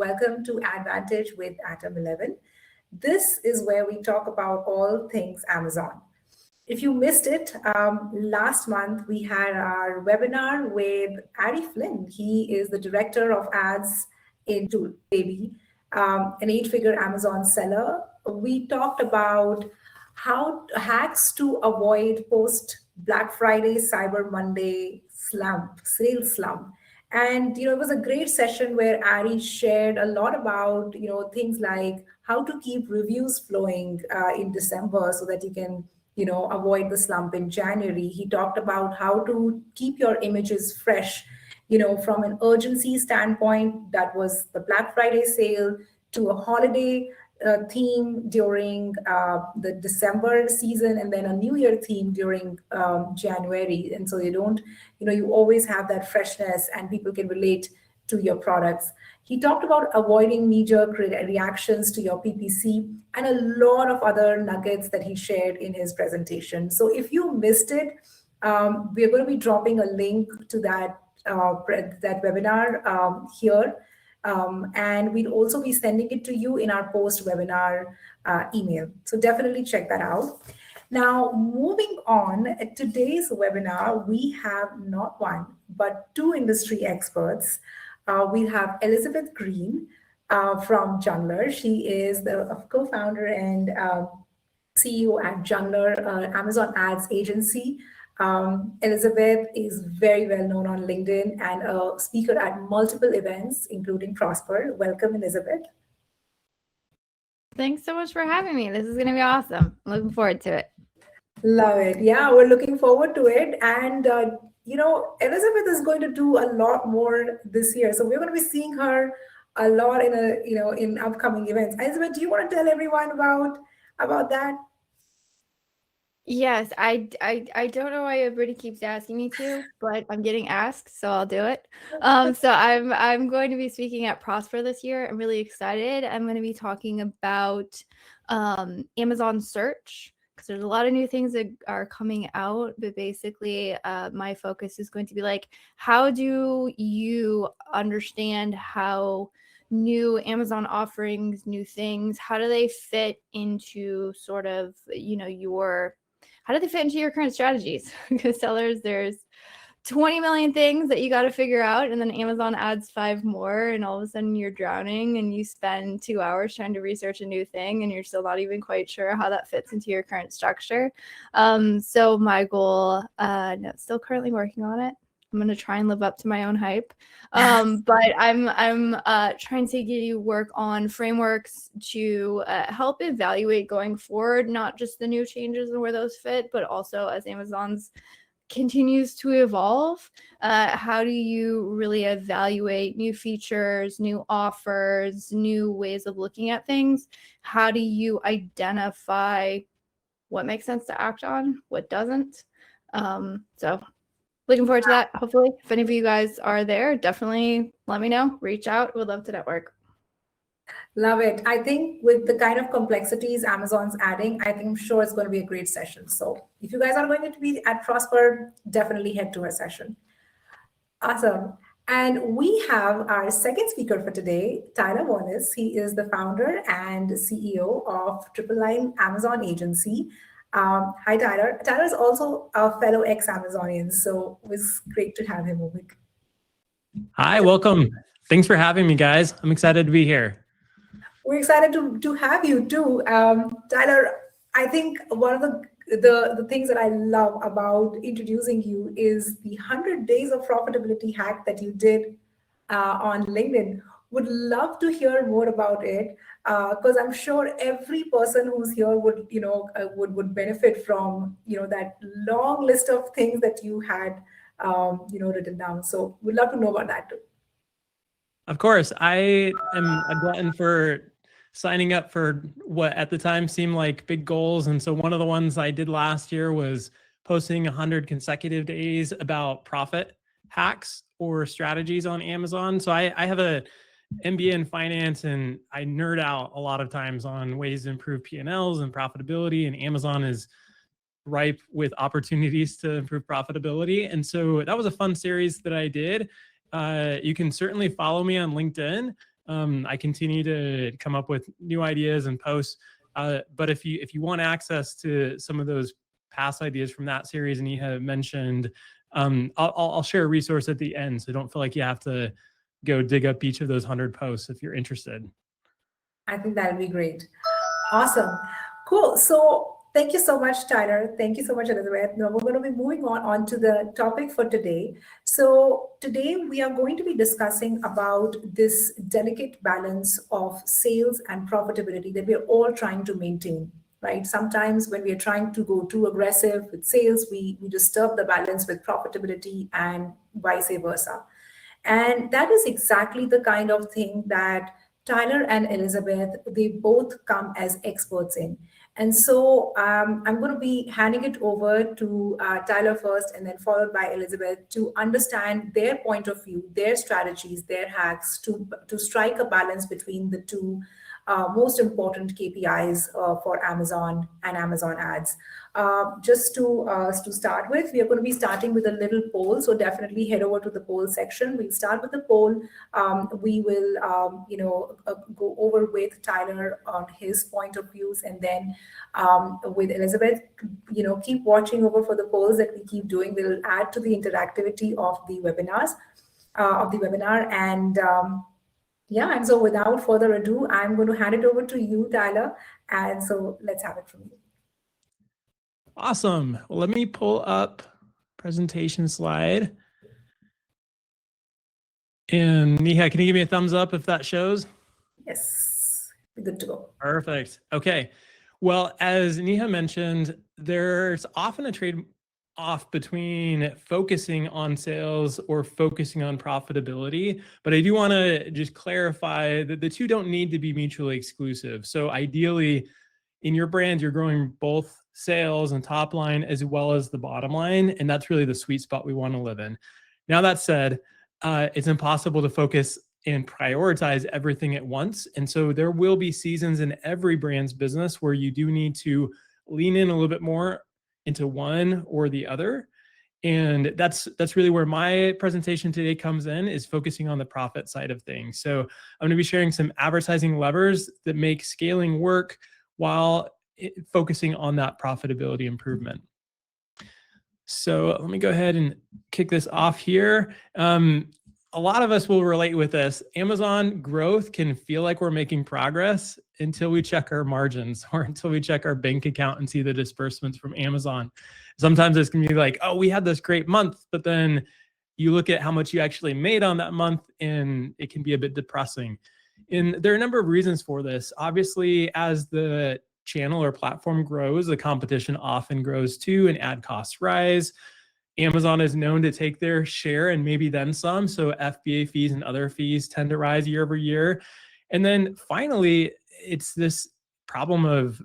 Welcome to Advantage with Atom 11. This is where we talk about all things Amazon. If you missed it, last month we had our webinar with Ari Flynn. He is the director of ads in Baby, an 8-figure Amazon seller. We talked about how hacks to avoid post Black Friday, Cyber Monday sales slump. And it was a great session where Ari shared a lot about things like how to keep reviews flowing in December so that you can avoid the slump in January. He talked about how to keep your images fresh, from an urgency standpoint. That was the Black Friday sale, to a holiday theme during the December season, and then a New Year theme during January. And so you always have that freshness and people can relate to your products. He talked about avoiding knee-jerk reactions to your PPC and a lot of other nuggets that he shared in his presentation. So if you missed it, we're going to be dropping a link to that webinar here. And we'll also be sending it to you in our post-webinar email. So definitely check that out. Now, moving on, at today's webinar, we have not one, but two industry experts. We have Elizabeth Green from Jungler. She is the co-founder and CEO at Jungler, Amazon Ads Agency. Elizabeth is very well known on LinkedIn and a speaker at multiple events, including Prosper. Welcome, Elizabeth. Thanks so much for having me. This is going to be awesome. I'm looking forward to it. Love it. Yeah, we're looking forward to it. And, Elizabeth is going to do a lot more this year. So we're going to be seeing her a lot in upcoming events. Elizabeth, do you want to tell everyone about that? Yes, I don't know why everybody keeps asking me to, but I'm getting asked, so I'll do it. So I'm going to be speaking at Prosper this year. I'm really excited. I'm going to be talking about Amazon search, because there's a lot of new things that are coming out, but basically my focus is going to be like, how do you understand how new Amazon offerings, new things, how do they fit into sort of, how do they fit into your current strategies? Because sellers, there's 20 million things that you got to figure out, and then Amazon adds 5 more, and all of a sudden you're drowning and you spend 2 hours trying to research a new thing and you're still not even quite sure how that fits into your current structure. So my goal, still currently working on it. I'm going to try and live up to my own hype. But I'm trying to work on frameworks to help evaluate going forward, not just the new changes and where those fit, but also as Amazon's continues to evolve, how do you really evaluate new features, new offers, new ways of looking at things? How do you identify what makes sense to act on, what doesn't? So looking forward to that. Hopefully, if any of you guys are there, definitely let me know. Reach out. We'd love to network. Love it. I think with the kind of complexities Amazon's adding, I'm sure it's going to be a great session. So if you guys are going to be at Prosper, definitely head to our session. Awesome. And we have our second speaker for today, Tyler Wallace. He is the founder and CEO of Triple Line Amazon Agency. Hi, Tyler. Tyler is also a fellow ex-Amazonian, so it was great to have him over. Hi, welcome. Thanks for having me, guys. I'm excited to be here. We're excited to have you too. Tyler, I think one of the things that I love about introducing you is the 100 days of profitability hack that you did on LinkedIn. Would love to hear more about it, because I'm sure every person who's here would benefit from that long list of things that you had written down. So we'd love to know about that too. Of course, I am a glutton for signing up for what at the time seemed like big goals. And so one of the ones I did last year was posting 100 consecutive days about profit hacks or strategies on Amazon. So I have a MBA in finance, and I nerd out a lot of times on ways to improve P&Ls and profitability, and Amazon is ripe with opportunities to improve profitability. And so that was a fun series that I did. You can certainly follow me on LinkedIn. I continue to come up with new ideas and posts. But if you want access to some of those past ideas from that series, and you have mentioned, I'll share a resource at the end. So don't feel like you have to go dig up each of those 100 posts if you're interested. I think that'll be great. Awesome. Cool. So thank you so much, Tyler. Thank you so much, Elizabeth. Now we're going to be moving on to the topic for today. So today we are going to be discussing about this delicate balance of sales and profitability that we're all trying to maintain, right? Sometimes when we are trying to go too aggressive with sales, we disturb the balance with profitability and vice versa. And that is exactly the kind of thing that Tyler and Elizabeth, they both come as experts in. And so I'm going to be handing it over to Tyler first and then followed by Elizabeth to understand their point of view, their strategies, their hacks to strike a balance between the two most important KPIs for Amazon and Amazon ads. Just to start with, we are going to be starting with a little poll. So definitely head over to the poll section. We'll start with the poll. We will, go over with Tyler on his point of views, and then with Elizabeth, keep watching over for the polls that we keep doing. We'll add to the interactivity of the webinar, and and so without further ado, I'm going to hand it over to you, Tyler. And so let's have it from you. Awesome. Well, let me pull up presentation slide. And Neha, can you give me a thumbs up if that shows? Yes, we're good to go. Perfect. Okay. Well, as Neha mentioned, there's often a trade-off between focusing on sales or focusing on profitability. But I do want to just clarify that the two don't need to be mutually exclusive. So ideally, in your brand, you're growing both sales and top line as well as the bottom line. And that's really the sweet spot we want to live in. Now, that said, it's impossible to focus and prioritize everything at once. And so there will be seasons in every brand's business where you do need to lean in a little bit more into one or the other. And that's really where my presentation today comes in, is focusing on the profit side of things. So I'm going to be sharing some advertising levers that make scaling work while focusing on that profitability improvement. So let me go ahead and kick this off here. A lot of us will relate with this. Amazon growth can feel like we're making progress until we check our margins or until we check our bank account and see the disbursements from Amazon. Sometimes it's going to be like, oh, we had this great month, but then you look at how much you actually made on that month and it can be a bit depressing. And there are a number of reasons for this. Obviously, as the channel or platform grows, the competition often grows too, and ad costs rise. Amazon is known to take their share and maybe then some. So FBA fees and other fees tend to rise year over year. And then finally, it's this problem of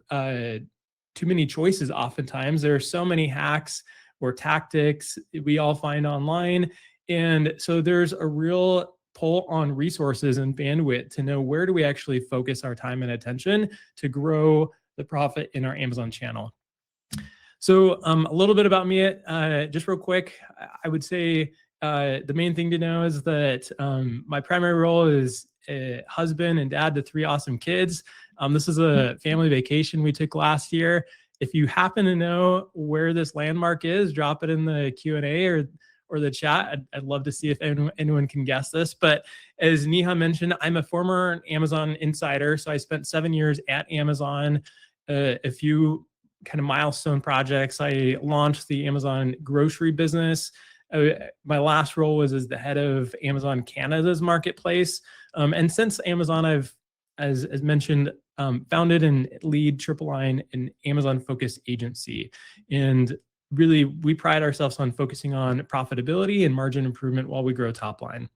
too many choices. Oftentimes, there are so many hacks or tactics we all find online. And so there's a real pull on resources and bandwidth to know where do we actually focus our time and attention to grow the profit in our Amazon channel. So a little bit about me, just real quick. I would say the main thing to know is that my primary role is a husband and dad to 3 awesome kids. This is a family vacation we took last year. If you happen to know where this landmark is, drop it in the Q&A or the chat. I'd love to see if anyone can guess this. But as Neha mentioned, I'm a former Amazon insider. So I spent 7 years at Amazon, a few kind of milestone projects. I launched the Amazon grocery business. My last role was as the head of Amazon Canada's marketplace. And since Amazon, I've, as mentioned, founded and lead Triple Line, an Amazon-focused agency. And really, we pride ourselves on focusing on profitability and margin improvement while we grow top line.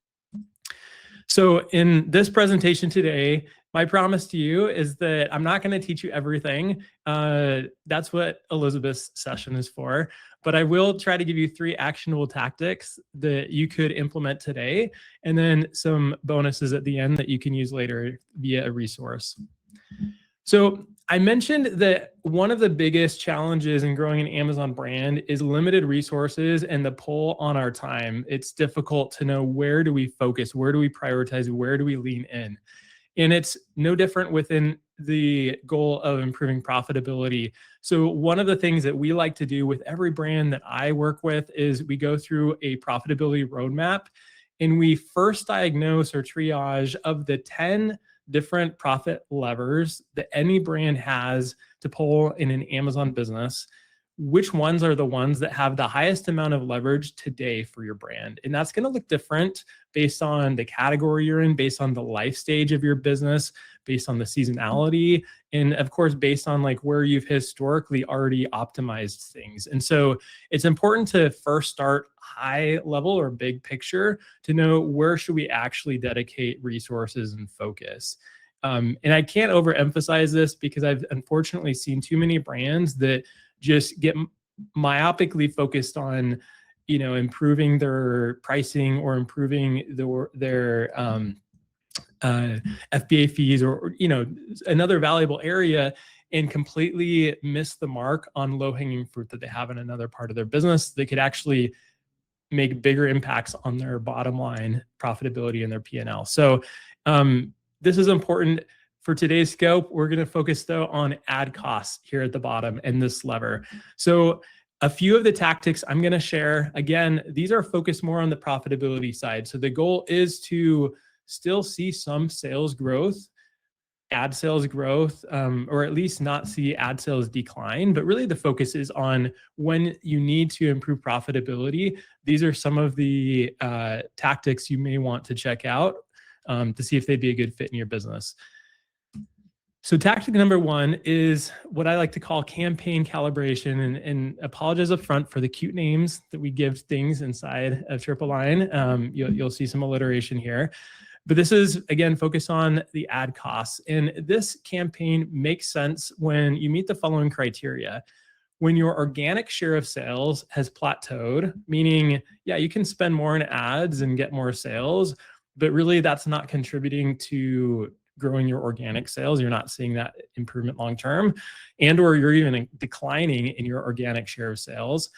So in this presentation today, my promise to you is that I'm not going to teach you everything. That's what Elizabeth's session is for. But I will try to give you 3 actionable tactics that you could implement today, and then some bonuses at the end that you can use later via a resource. So I mentioned that one of the biggest challenges in growing an Amazon brand is limited resources and the pull on our time. It's difficult to know, where do we focus? Where do we prioritize? Where do we lean in? And it's no different within the goal of improving profitability. So one of the things that we like to do with every brand that I work with is we go through a profitability roadmap, and we first diagnose or triage of the 10 different profit levers that any brand has to pull in an Amazon business. Which ones are the ones that have the highest amount of leverage today for your brand? And that's going to look different based on the category you're in, based on the life stage of your business, based on the seasonality, and of course, based on like where you've historically already optimized things. And so it's important to first start high level or big picture to know, where should we actually dedicate resources and focus. And I can't overemphasize this, because I've unfortunately seen too many brands that just get myopically focused on, improving their pricing or improving their FBA fees, or another valuable area, and completely miss the mark on low-hanging fruit that they have in another part of their business that could actually make bigger impacts on their bottom line profitability and their P&L. So this is important. For today's scope, we're going to focus though on ad costs here at the bottom and this lever. So a few of the tactics I'm going to share, again, these are focused more on the profitability side. So the goal is to still see some sales growth, ad sales growth, or at least not see ad sales decline. But really the focus is on when you need to improve profitability. These are some of the tactics you may want to check out to see if they'd be a good fit in your business. So tactic number one is what I like to call campaign calibration, and apologize up front for the cute names that we give things inside of Triple Line. You'll see some alliteration here, but this is, again, focused on the ad costs. And this campaign makes sense when you meet the following criteria. When your organic share of sales has plateaued, meaning, yeah, you can spend more in ads and get more sales, but really that's not contributing to growing your organic sales. You're not seeing that improvement long-term, and or you're even declining in your organic share of sales.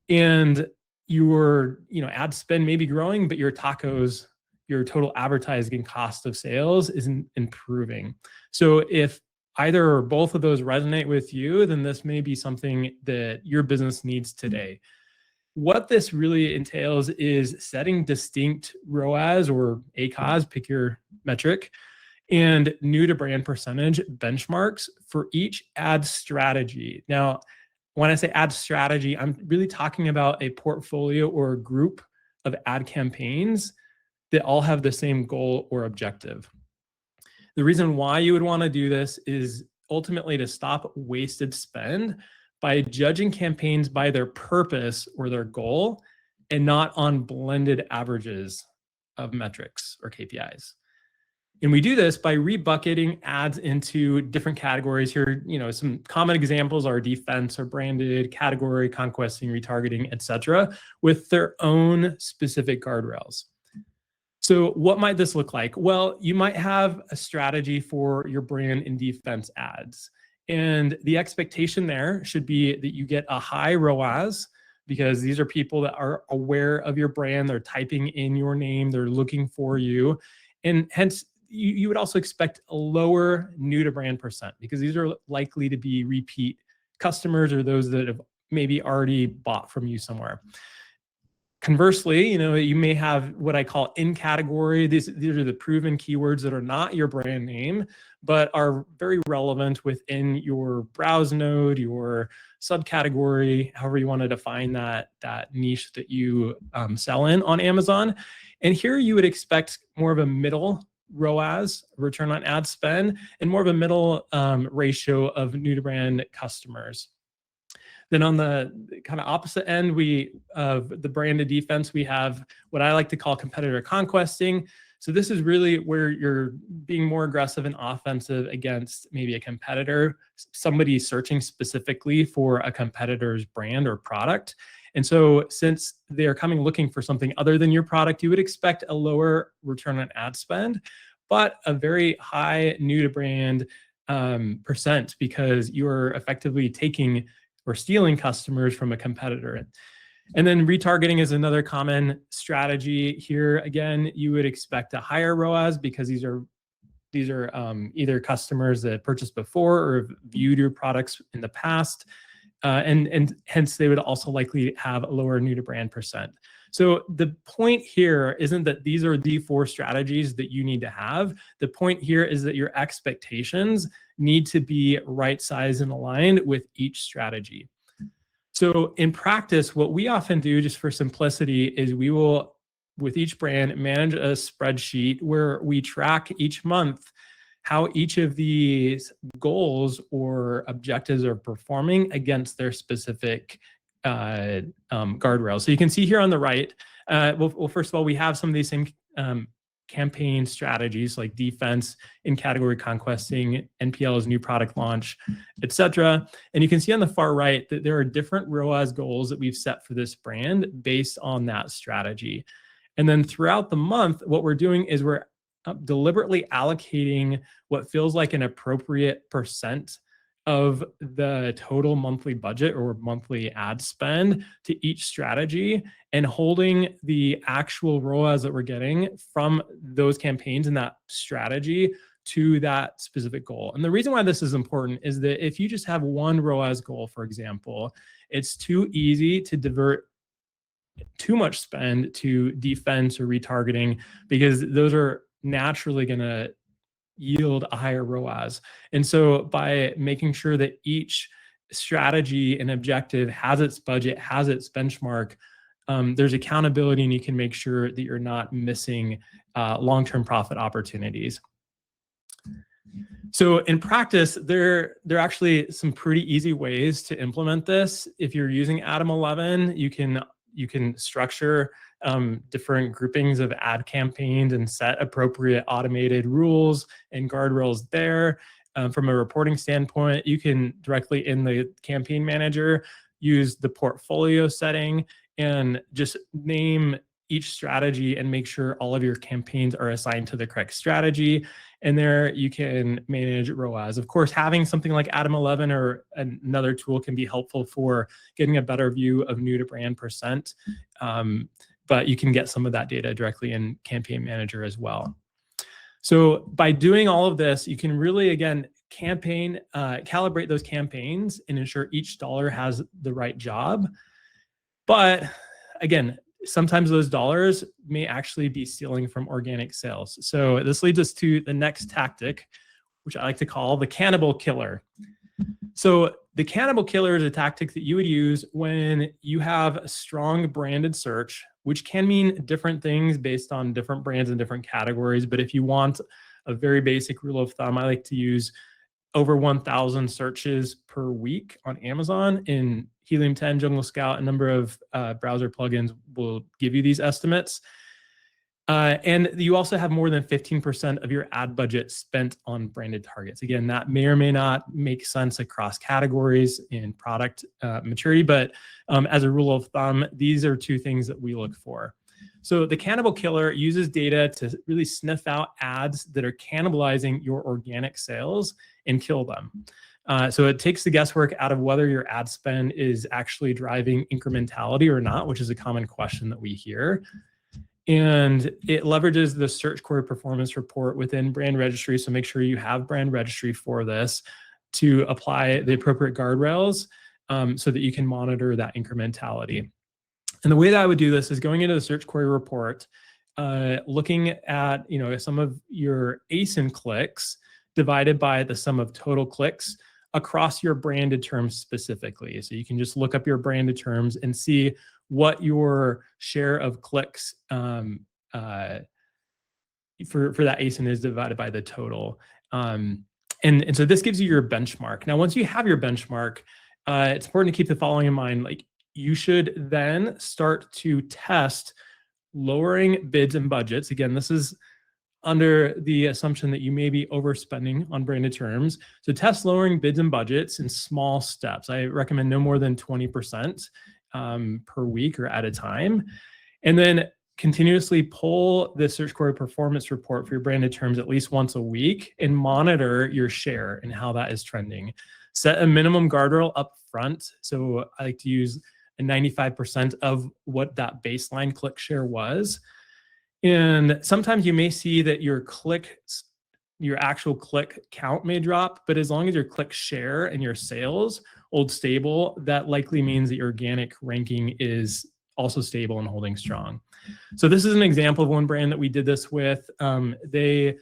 And your ad spend may be growing, but your tacos, your total advertising cost of sales isn't improving. So if either or both of those resonate with you, then this may be something that your business needs today. What this really entails is setting distinct ROAS or ACOS, pick your metric, and new to brand percentage benchmarks for each ad strategy. Now, when I say ad strategy, I'm really talking about a portfolio or a group of ad campaigns that all have the same goal or objective. The reason why you would want to do this is ultimately to stop wasted spend by judging campaigns by their purpose or their goal, and not on blended averages of metrics or KPIs. And we do this by rebucketing ads into different categories here. Some common examples are defense or branded, category, conquesting, retargeting, etc., with their own specific guardrails. So what might this look like? Well, you might have a strategy for your brand in defense ads. And the expectation there should be that you get a high ROAS, because these are people that are aware of your brand. They're typing in your name. They're looking for you. And hence, you would also expect a lower new to brand percent, because these are likely to be repeat customers or those that have maybe already bought from you somewhere. Conversely, you may have what I call in category. These are the proven keywords that are not your brand name, but are very relevant within your browse node, your subcategory, however you want to define that niche that you sell in on Amazon. And here you would expect more of a middle ROAS, return on ad spend, and more of a middle ratio of new to brand customers. Then on the kind of opposite end, of the branded defense, we have what I like to call competitor conquesting. So this is really where you're being more aggressive and offensive against maybe a competitor, somebody searching specifically for a competitor's brand or product. And so since they're coming looking for something other than your product, you would expect a lower return on ad spend, but a very high new to brand percent because you're effectively taking or stealing customers from a competitor. And then retargeting is another common strategy. Here, again, you would expect a higher ROAS because these are either customers that purchased before or have viewed your products in the past, and hence they would also likely have a lower new to brand percent. So the point here isn't that these are the 4 strategies that you need to have. The point here is that your expectations need to be right sized and aligned with each strategy. So in practice, what we often do, just for simplicity, is we will, with each brand, manage a spreadsheet where we track each month how each of these goals or objectives are performing against their specific guardrails. So you can see here on the right, well, first of all, we have some of these same campaign strategies like defense, in category conquesting, NPLs, new product launch, etc. And you can see on the far right that there are different ROAS goals that we've set for this brand based on that strategy. And then throughout the month, what we're doing is we're deliberately allocating what feels like an appropriate percent of the total monthly budget or monthly ad spend to each strategy and holding the actual ROAS that we're getting from those campaigns and that strategy to that specific goal. And the reason why this is important is that if you just have one ROAS goal, for example, it's too easy to divert too much spend to defense or retargeting because those are naturally going to yield a higher ROAS. And so by making sure that each strategy and objective has its budget, has its benchmark, there's accountability and you can make sure that you're not missing long-term profit opportunities. So in practice, there are actually some pretty easy ways to implement this. If you're using Atom 11, you can structure different groupings of ad campaigns and set appropriate automated rules and guardrails there. From a reporting standpoint, you can directly in the campaign manager use the portfolio setting and just name each strategy and make sure all of your campaigns are assigned to the correct strategy. And there you can manage ROAS. Of course, having something like Atom 11 or another tool can be helpful for getting a better view of new to brand percent. But you can get some of that data directly in Campaign Manager as well. So by doing all of this, you can really, again, calibrate those campaigns and ensure each dollar has the right job. But again, sometimes those dollars may actually be stealing from organic sales. So this leads us to the next tactic, which I like to call the Cannibal killer. So the Cannibal killer is a tactic that you would use when you have a strong branded search, which can mean different things based on different brands and different categories. But if you want a very basic rule of thumb, I like to use over 1,000 searches per week on Amazon. In Helium 10, Jungle Scout, a number of browser plugins will give you these estimates. And you also have more than 15% of your ad budget spent on branded targets. Again, that may or may not make sense across categories in product maturity, but as a rule of thumb, these are 2 things that we look for. So the Cannibal killer uses data to really sniff out ads that are cannibalizing your organic sales and kill them. So it takes the guesswork out of whether your ad spend is actually driving incrementality or not, which is a common question that we hear. And it leverages the search query performance report within brand registry. So make sure you have brand registry for this to apply the appropriate guardrails so that you can monitor that incrementality. And the way that I would do this is going into the search query report, looking at some of your ASIN clicks divided by the sum of total clicks across your branded terms specifically. So you can just look up your branded terms and see what your share of clicks for that ASIN is divided by the total. And so this gives you your benchmark. Now, once you have your benchmark, it's important to keep the following in mind. Like, you should then start to test lowering bids and budgets. Again, this is under the assumption that you may be overspending on branded terms. So test lowering bids and budgets in small steps. I recommend no more than 20% per week or at a time. And then continuously pull the search query performance report for your branded terms at least once a week and monitor your share and how that is trending. Set a minimum guardrail up front. So I like to use a 95% of what that baseline click share was. And sometimes you may see that your actual click count may drop, but as long as your click share and your sales hold stable, that likely means that your organic ranking is also stable and holding strong. So this is an example of one brand that we did this with. They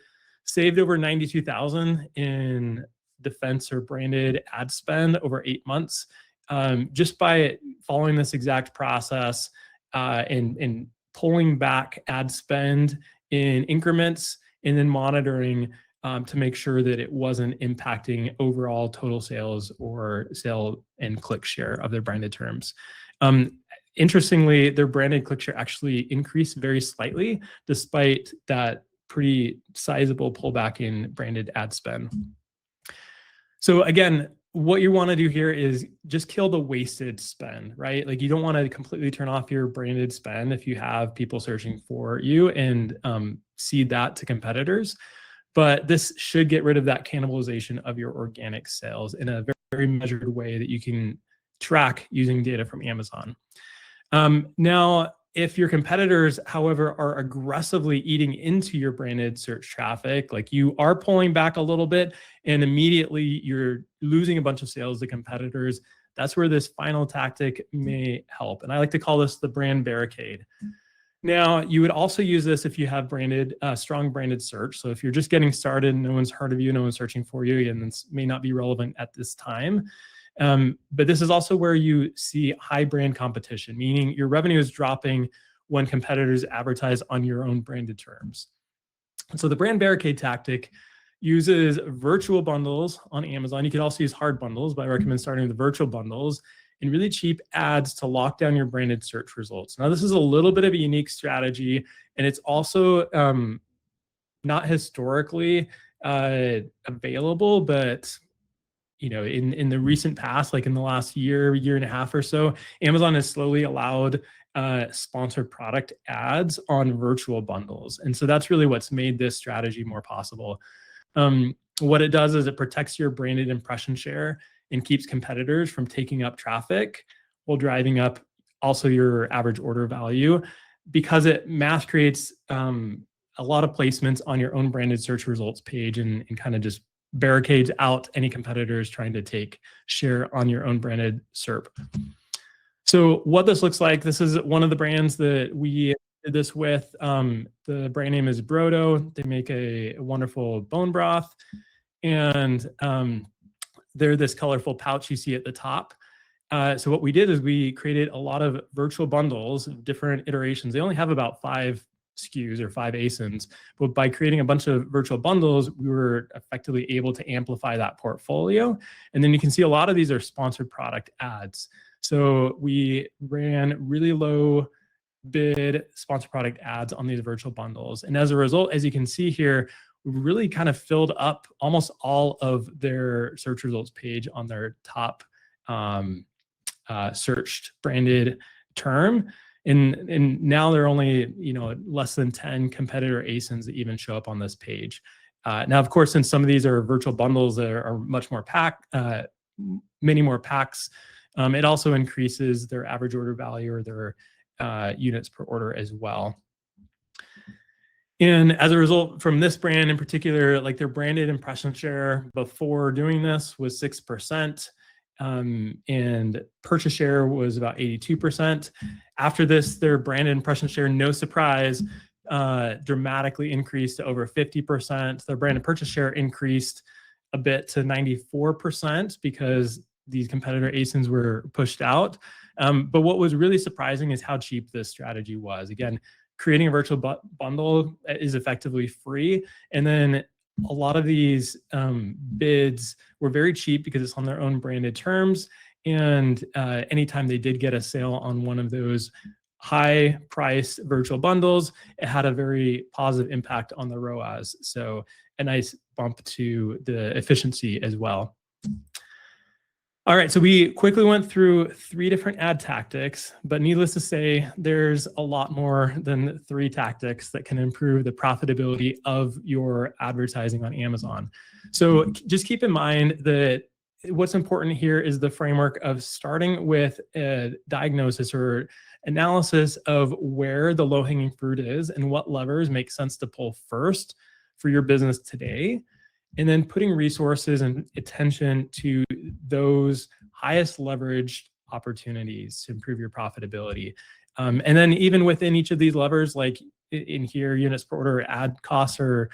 saved over $92,000 in defense or branded ad spend over 8 months, just by following this exact process and pulling back ad spend in increments and then monitoring to make sure that it wasn't impacting overall total sales or sale and click share of their branded terms. Interestingly, their branded click share actually increased very slightly despite that pretty sizable pullback in branded ad spend. So again, what you want to do here is just kill the wasted spend, right? Like you don't want to completely turn off your branded spend if you have people searching for you and seed that to competitors. But this should get rid of that cannibalization of your organic sales in a very, very measured way that you can track using data from Amazon. Now, if your competitors, however, are aggressively eating into your branded search traffic, like you are pulling back a little bit and immediately you're losing a bunch of sales to competitors, that's where this final tactic may help. And I like to call this the brand barricade. Now, you would also use this if you have branded, strong branded search. So if you're just getting started, no one's heard of you, no one's searching for you, and this may not be relevant at this time. But this is also where you see high brand competition, meaning your revenue is dropping when competitors advertise on your own branded terms. So the brand barricade tactic uses virtual bundles on Amazon. You can also use hard bundles, but I recommend starting with virtual bundles and really cheap ads to lock down your branded search results. Now, this is a little bit of a unique strategy, and it's also not historically available, but in the recent past, like in the last year and a half or so, Amazon has slowly allowed sponsored product ads on virtual bundles. And so that's really what's made this strategy more possible. What it does is it protects your branded impression share and keeps competitors from taking up traffic while driving up also your average order value, because it mass creates a lot of placements on your own branded search results page and kind of just barricades out any competitors trying to take share on your own branded SERP. So what this looks like, this is one of the brands that we did this with. The brand name is Brodo. They make a wonderful bone broth, and they're this colorful pouch you see at the top. So what we did is we created a lot of virtual bundles of different iterations. They only have about 5 SKUs or 5 ASINs, but by creating a bunch of virtual bundles, we were effectively able to amplify that portfolio. And then you can see a lot of these are sponsored product ads. So we ran really low bid sponsored product ads on these virtual bundles. And as a result, as you can see here, we really kind of filled up almost all of their search results page on their top searched branded term. And now there are only less than 10 competitor ASINs that even show up on this page. Now, of course, since some of these are virtual bundles that are much more many more packs, it also increases their average order value or their units per order as well. And as a result, from this brand in particular, like their branded impression share before doing this was 6%. And purchase share was about 82%. After this, their branded impression share, no surprise, dramatically increased to over 50%. Their branded purchase share increased a bit to 94% because these competitor ASINs were pushed out. But what was really surprising is how cheap this strategy was. Again, creating a virtual bundle is effectively free. And then a lot of these bids were very cheap because it's on their own branded terms. And anytime they did get a sale on one of those high price virtual bundles, it had a very positive impact on the ROAS. So a nice bump to the efficiency as well. All right, so we quickly went through 3 different ad tactics, but needless to say, there's a lot more than 3 tactics that can improve the profitability of your advertising on Amazon. So just keep in mind that what's important here is the framework of starting with a diagnosis or analysis of where the low-hanging fruit is and what levers make sense to pull first for your business today, and then putting resources and attention to those highest leveraged opportunities to improve your profitability. And then even within each of these levers, like in here, units per order, ad costs are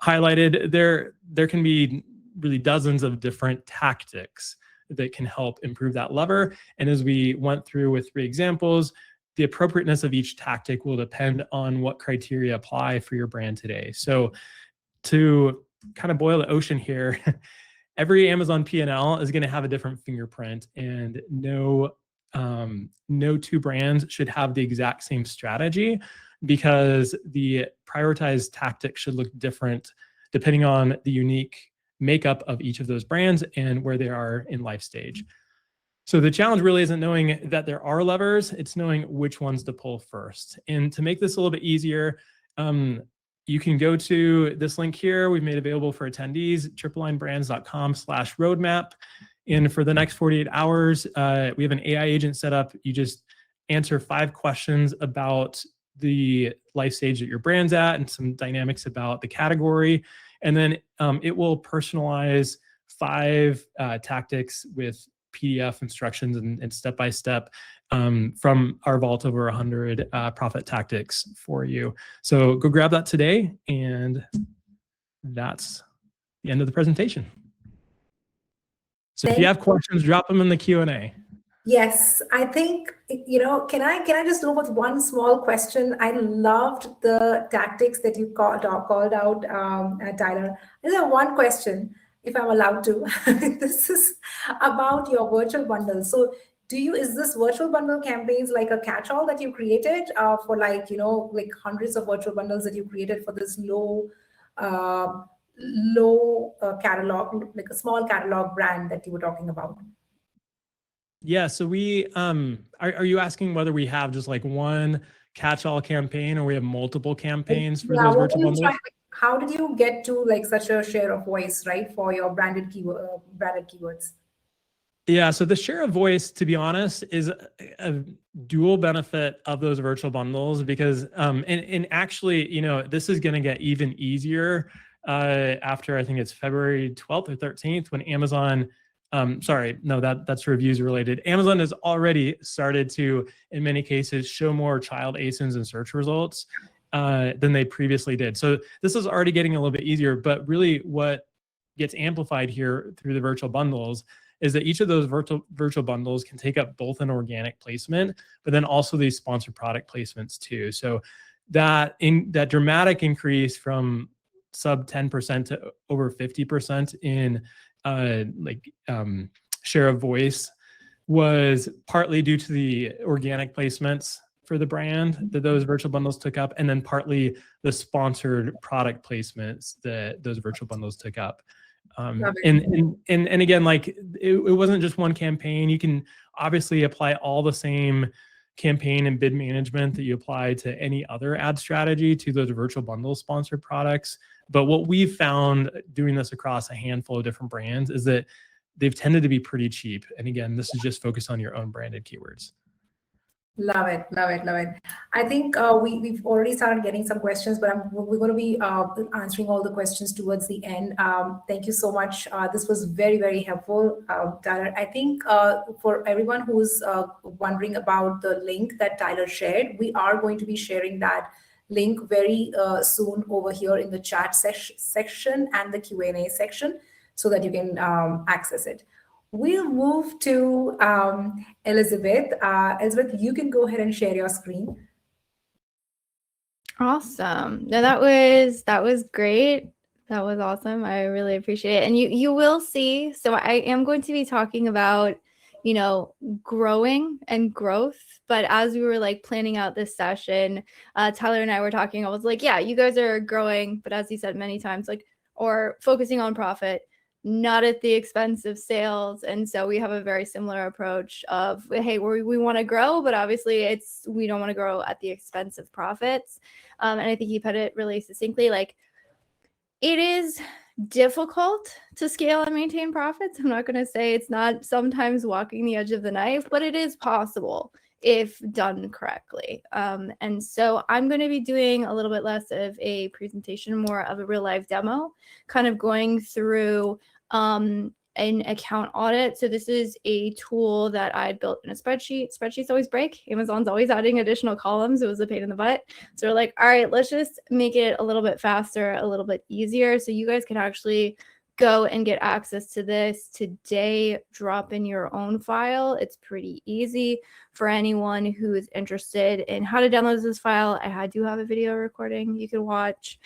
highlighted. There can be really dozens of different tactics that can help improve that lever. And as we went through with 3 examples, the appropriateness of each tactic will depend on what criteria apply for your brand today. So to kind of boil the ocean here, every Amazon P&L is going to have a different fingerprint, and no 2 brands should have the exact same strategy, because the prioritized tactic should look different depending on the unique makeup of each of those brands and where they are in life stage. So the challenge really isn't knowing that there are levers, it's knowing which ones to pull first. And to make this a little bit easier, you can go to this link here we've made available for attendees, triplelinebrands.com/roadmap. And for the next 48 hours, we have an AI agent set up. You just answer 5 questions about the life stage that your brand's at and some dynamics about the category. And then it will personalize 5 tactics with PDF instructions and step-by-step from our vault over 100 profit tactics for you. So go grab that today, and that's the end of the presentation. So if you have questions, drop them in the Q&A. Yes, I think, can I just go with one small question? I loved the tactics that you called out, Tyler. I just have one question, if I'm allowed to. This is about your virtual bundles. So is this virtual bundle campaigns like a catch-all that you created for like hundreds of virtual bundles that you created for this low catalog, like a small catalog brand that you were talking about? Yeah, so we are you asking whether we have just like one catch-all campaign or we have multiple campaigns for those virtual bundles? How did you get to like such a share of voice, right, for your branded keywords? Yeah, so the share of voice, to be honest, is a dual benefit of those virtual bundles, because and actually, this is going to get even easier after, I think it's February 12th or 13th, when Amazon, sorry, no, that's reviews related. Amazon has already started to, in many cases, show more child ASINs and search results than they previously did. So this is already getting a little bit easier, but really what gets amplified here through the virtual bundles is that each of those virtual bundles can take up both an organic placement, but then also these sponsored product placements too. So that dramatic increase from sub 10% to over 50% in share of voice was partly due to the organic placements for the brand that those virtual bundles took up, and then partly the sponsored product placements that those virtual bundles took up. And again, like it wasn't just one campaign. You can obviously apply all the same campaign and bid management that you apply to any other ad strategy to those virtual bundle sponsored products. But what we've found doing this across a handful of different brands is that they've tended to be pretty cheap. And again, this is just focused on your own branded keywords. Love it. I think we've already started getting some questions, but we're going to be answering all the questions towards the end. Thank you so much. This was very, very helpful, Tyler. I think for everyone who's wondering about the link that Tyler shared, we are going to be sharing that link very soon over here in the chat section and the Q&A section, so that you can access it. We'll move to Elizabeth. Elizabeth, you can go ahead and share your screen. Awesome. No, that was great. That was awesome. I really appreciate it. And you will see, so I am going to be talking about, growing and growth. But as we were like planning out this session, Tyler and I were talking, I was like, yeah, you guys are growing, but as you said many times, like, or focusing on profit. not at the expense of sales. And so we have a very similar approach of, hey, we want to grow, but obviously we don't want to grow at the expense of profits. And I think you put it really succinctly, like, it is difficult to scale and maintain profits. I'm not going to say it's not sometimes walking the edge of the knife, but it is possible if done correctly. And so I'm going to be doing a little bit less of a presentation, more of a real life demo, kind of going through an account audit. So this is a tool that I built in a spreadsheet. Spreadsheets always break. Amazon's always adding additional columns. It was a pain in the butt. So we're like, all right, let's just make it a little bit faster, a little bit easier. So you guys can actually go and get access to this today. Drop in your own file. It's pretty easy for anyone who is interested in how to download this file. I do have a video recording you can watch.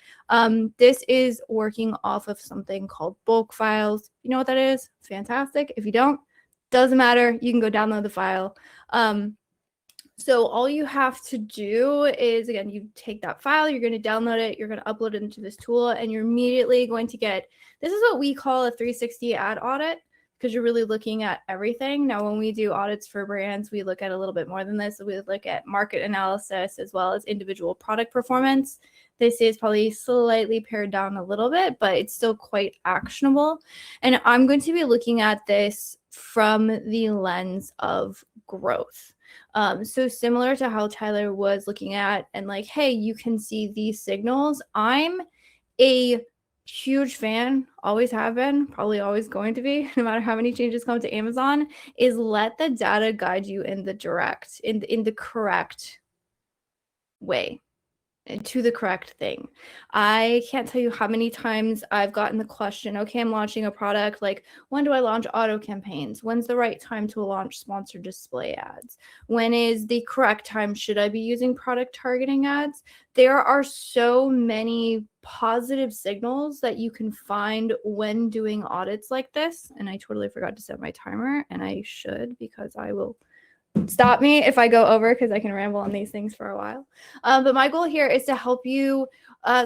This is working off of something called bulk files. You know what that is? Fantastic. If you don't, doesn't matter. You can go download the file. So all you have to do is, again, you take that file, you're going to download it, you're going to upload it into this tool, and you're immediately going to get, this is what we call a 360 ad audit, because you're really looking at everything. Now, when we do audits for brands, we look at a little bit more than this. So we look at market analysis as well as individual product performance. This is probably slightly pared down a little bit, but it's still quite actionable. And I'm going to be looking at this from the lens of growth. So similar to how Tyler was looking at, and like, hey, you can see these signals. I'm a huge fan, always have been, probably always going to be, no matter how many changes come to Amazon, is let the data guide you in the correct way, and to the correct thing. I can't tell you how many times I've gotten the question, okay, I'm launching a product, like, when do I launch auto campaigns? When's the right time to launch sponsored display ads? When is the correct time? Should I be using product targeting ads? There are so many positive signals that you can find when doing audits like this. And I totally forgot to set my timer, and I should, because I will stop me if I go over, because I can ramble on these things for a while. But my goal here is to help you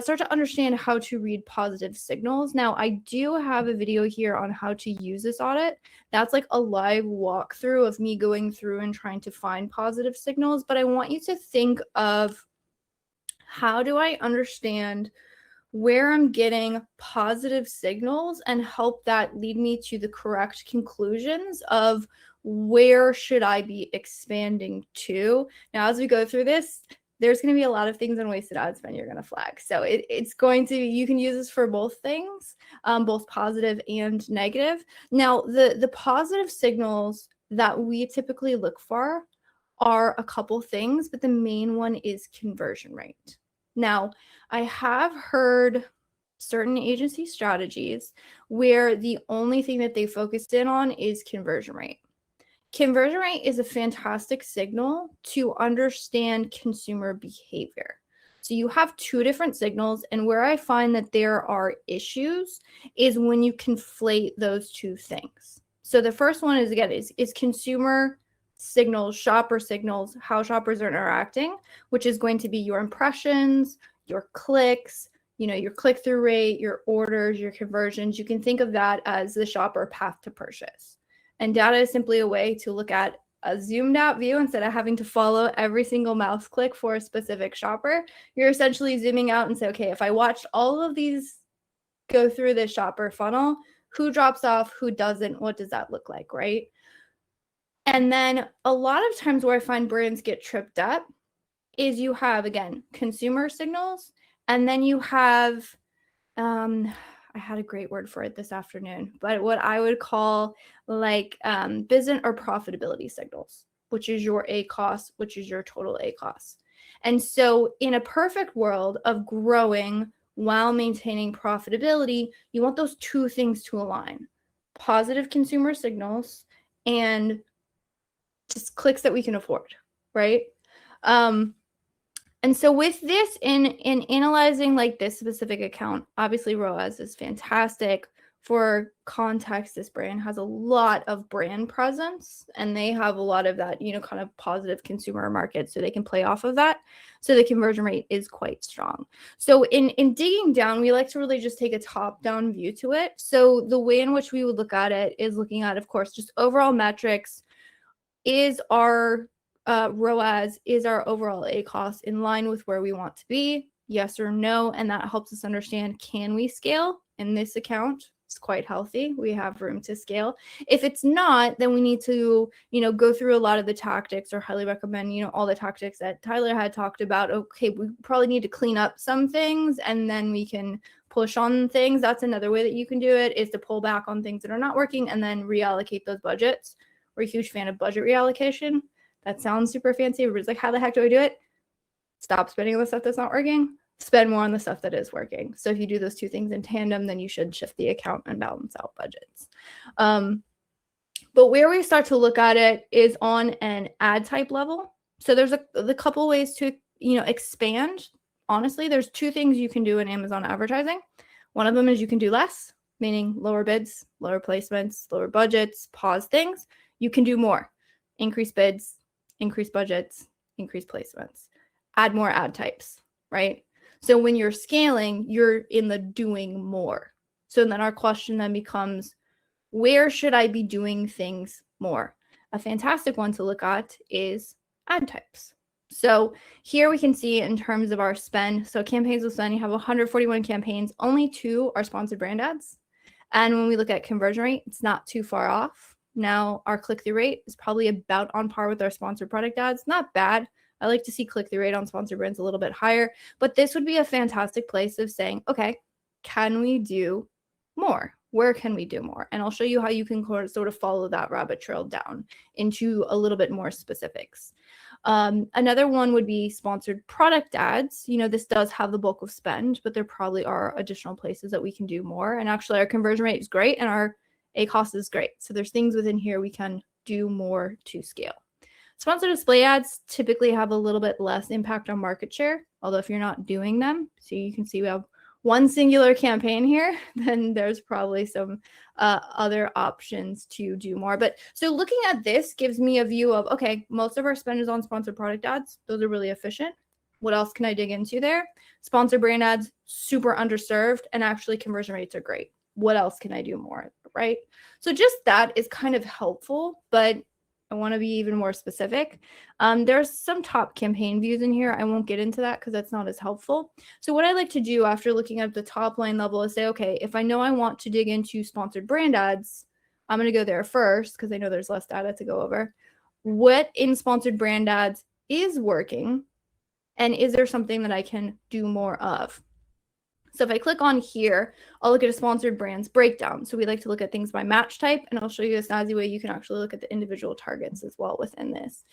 start to understand how to read positive signals. Now, I do have a video here on how to use this audit. That's like a live walkthrough of me going through and trying to find positive signals. But I want you to think of, how do I understand where I'm getting positive signals and help that lead me to the correct conclusions of where should I be expanding to. Now, as we go through this, there's going to be a lot of things in wasted ad spend you're going to flag. So it's going to, you can use this for both things, both positive and negative. Now, the positive signals that we typically look for are a couple things, but the main one is conversion rate. Now, I have heard certain agency strategies where the only thing that they focused in on is conversion rate. Conversion rate is a fantastic signal to understand consumer behavior. So you have two different signals, and where I find that there are issues is when you conflate those two things. So the first one is, again, is consumer signals, shopper signals, how shoppers are interacting, which is going to be your impressions, your clicks, your click-through rate, your orders, your conversions. You can think of that as the shopper path to purchase. And data is simply a way to look at a zoomed out view instead of having to follow every single mouse click for a specific shopper. You're essentially zooming out and say, okay, if I watched all of these go through this shopper funnel, who drops off, who doesn't, what does that look like, right? And then a lot of times where I find brands get tripped up is you have, again, consumer signals, and then you have, I had a great word for it this afternoon, but what I would call like business or profitability signals, which is your ACoS, which is your total ACoS. And so in a perfect world of growing while maintaining profitability, you want those two things to align: positive consumer signals and just clicks that we can afford, right? And so with this, in analyzing like this specific account, obviously ROAS is fantastic For context, this brand has a lot of brand presence, and they have a lot of that, kind of positive consumer market, so they can play off of that. So the conversion rate is quite strong. So in digging down, we like to really just take a top-down view to it. So the way in which we would look at it is looking at, of course, just overall metrics. Is our ROAS, is our overall ACoS in line with where we want to be? Yes or no? And that helps us understand, can we scale in this account? It's quite healthy. We have room to scale. If it's not, then we need to, go through a lot of the tactics, or highly recommend, all the tactics that Tyler had talked about. Okay, we probably need to clean up some things, and then we can push on things. That's another way that you can do it, is to pull back on things that are not working and then reallocate those budgets. We're a huge fan of budget reallocation. That sounds super fancy. Everybody's like, how the heck do I do it? Stop spending on the stuff that's not working. Spend more on the stuff that is working. So if you do those two things in tandem, then you should shift the account and balance out budgets. But where we start to look at it is on an ad type level. So there's a couple ways to, expand. Honestly, there's two things you can do in Amazon advertising. One of them is you can do less, meaning lower bids, lower placements, lower budgets, pause things. You can do more. Increase bids, increase budgets, increase placements. Add more ad types, right? So when you're scaling, you're in the doing more. So then our question then becomes, where should I be doing things more? A fantastic one to look at is ad types. So here we can see in terms of our spend. So campaigns with spend, you have 141 campaigns. Only 2 are sponsored brand ads. And when we look at conversion rate, it's not too far off. Now our click-through rate is probably about on par with our sponsored product ads. Not bad. I like to see click-through rate on sponsored brands a little bit higher, but this would be a fantastic place of saying, okay, can we do more? Where can we do more? And I'll show you how you can sort of follow that rabbit trail down into a little bit more specifics. Another one would be sponsored product ads. This does have the bulk of spend, but there probably are additional places that we can do more. And actually our conversion rate is great and our ACoS is great. So there's things within here we can do more to scale. Sponsored display ads typically have a little bit less impact on market share, although if you're not doing them, so you can see we have one singular campaign here, then there's probably some other options to do more. But so looking at this gives me a view of, okay, most of our spend is on sponsored product ads. Those are really efficient. What else can I dig into there? Sponsored brand ads, super underserved, and actually conversion rates are great. What else can I do more, right? So just that is kind of helpful, but I want to be even more specific. There's some top campaign views in here. I won't get into that because that's not as helpful. So what I like to do after looking at the top line level is say, okay, if I know I want to dig into sponsored brand ads, I'm going to go there first because I know there's less data to go over. What in sponsored brand ads is working? And is there something that I can do more of? So if I click on here, I'll look at a sponsored brands breakdown. So we like to look at things by match type, and I'll show you a snazzy way you can actually look at the individual targets as well within this.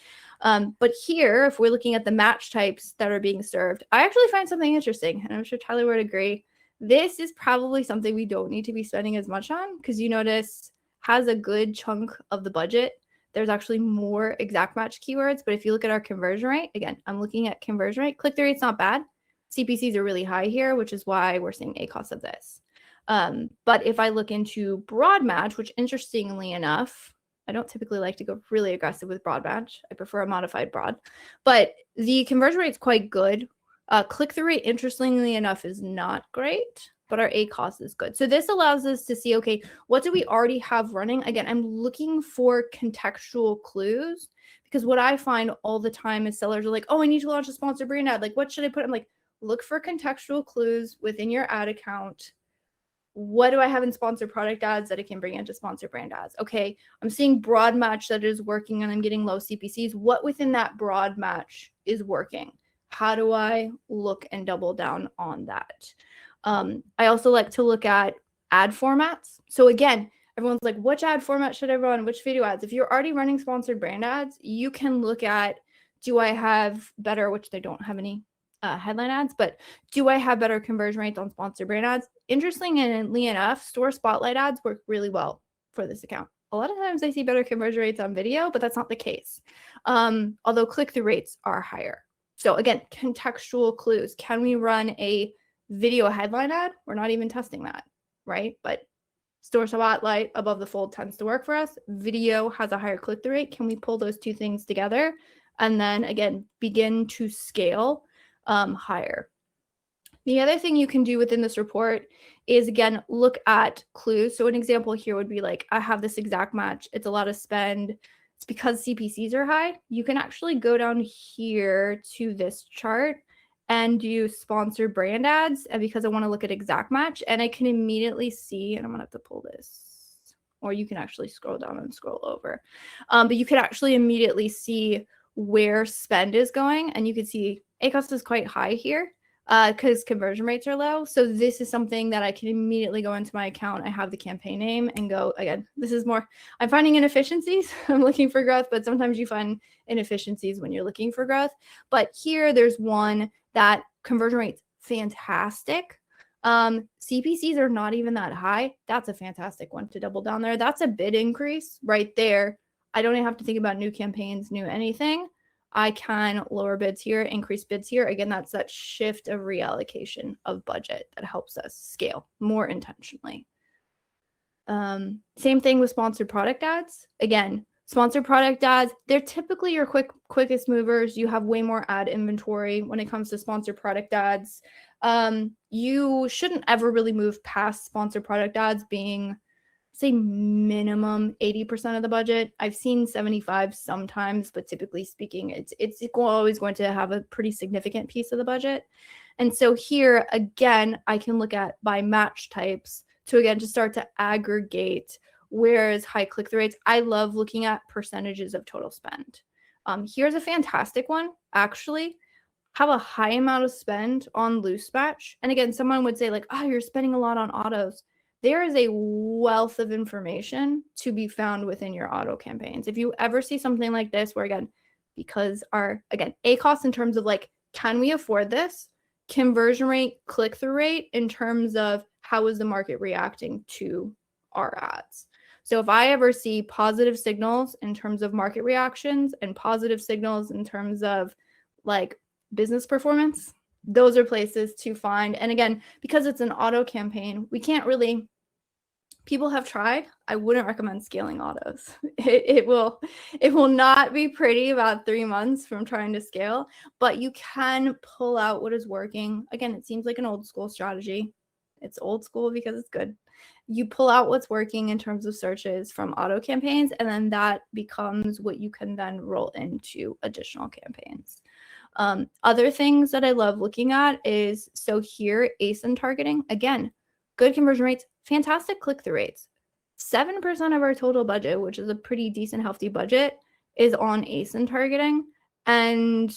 But here, if we're looking at the match types that are being served, I actually find something interesting, and I'm sure Tyler would agree. This is probably something we don't need to be spending as much on because you notice has a good chunk of the budget. There's actually more exact match keywords, but if you look at our conversion rate, again, I'm looking at conversion rate. Click-through rate's not bad. CPCs are really high here, which is why we're seeing ACoS of this. But if I look into broad match, which interestingly enough, I don't typically like to go really aggressive with broad match. I prefer a modified broad, but the conversion rate is quite good. Click-through rate, interestingly enough, is not great, but our ACoS is good. So this allows us to see, okay, what do we already have running? Again, I'm looking for contextual clues because what I find all the time is sellers are like, oh, I need to launch a sponsored brand ad. Like, what should I put? I'm like, look for contextual clues within your ad account. What do I have in sponsored product ads that I can bring into sponsored brand ads? Okay, I'm seeing broad match that is working and I'm getting low CPCs. What within that broad match is working? How do I look and double down on that? I also like to look at ad formats. So again, everyone's like, which ad format should I run? Which video ads? If you're already running sponsored brand ads, you can look at, do I have better, which they don't have any headline ads, but do I have better conversion rates on sponsored brand ads? Interestingly enough, store spotlight ads work really well for this account. A lot of times I see better conversion rates on video, but that's not the case. Although click-through rates are higher. So again, contextual clues. Can we run a video headline ad? We're not even testing that, right? But Store spotlight above the fold tends to work for us. Video has a higher click-through rate. Can we pull those two things together? And then again, begin to scale higher. The other thing you can do within this report is, again, look at clues. So an example here would be like, I have this exact match. It's a lot of spend. It's because CPCs are high. You can actually go down here to this chart and do sponsored brand ads. And because I want to look at exact match, and I can immediately see, and I'm gonna have to pull this, or you can actually scroll down and scroll over. But you can actually immediately see where spend is going, and you can see ACoS is quite high here because conversion rates are low. So this is something that I can immediately go into my account. I have the campaign name and go, again, this is more, I'm finding inefficiencies. I'm looking for growth, but sometimes you find inefficiencies when you're looking for growth. But here there's one that conversion rate's fantastic. CPCs are not even that high. That's a fantastic one to double down there. That's a bid increase right there. I don't even have to think about new campaigns, new anything. I can lower bids here, increase bids here. Again, that's that shift of reallocation of budget that helps us scale more intentionally. Same thing with sponsored product ads. Again, sponsored product ads, they're typically your quickest movers. You have way more ad inventory when it comes to sponsored product ads. You shouldn't ever really move past sponsored product ads being, say, minimum 80% of the budget. I've seen 75 sometimes, but typically speaking, it's always going to have a pretty significant piece of the budget. And so here, again, I can look at by match types to, again, just start to aggregate where is high click-through rates. I love looking at percentages of total spend. Here's a fantastic one, actually. Have a high amount of spend on loose match. And again, someone would say like, oh, you're spending a lot on autos. There is a wealth of information to be found within your auto campaigns. If you ever see something like this, where again, because again, ACoS in terms of like, can we afford this? Conversion rate, click-through rate in terms of how is the market reacting to our ads. So if I ever see positive signals in terms of market reactions and positive signals in terms of like business performance, those are places to find. And again, because it's an auto campaign, we can't really, people have tried. I wouldn't recommend scaling autos. It will not be pretty about 3 months from trying to scale, but you can pull out what is working. Again, it seems like an old school strategy. It's old school because it's good. You pull out what's working in terms of searches from auto campaigns, and then that becomes what you can then roll into additional campaigns. Other things that I love looking at is, so here, ASIN targeting, again, good conversion rates, fantastic click-through rates. 7% of our total budget, which is a pretty decent, healthy budget, is on ASIN targeting. And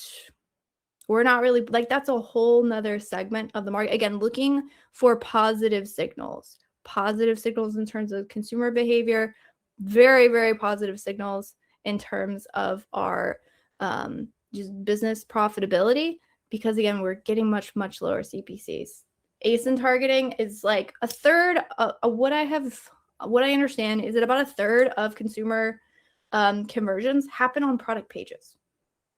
we're not really, like, that's a whole nother segment of the market. Again, looking for positive signals in terms of consumer behavior, very, very positive signals in terms of our just business profitability, because again, we're getting much, much lower CPCs. ASIN targeting is like a third of what I understand is that about a third of consumer conversions happen on product pages.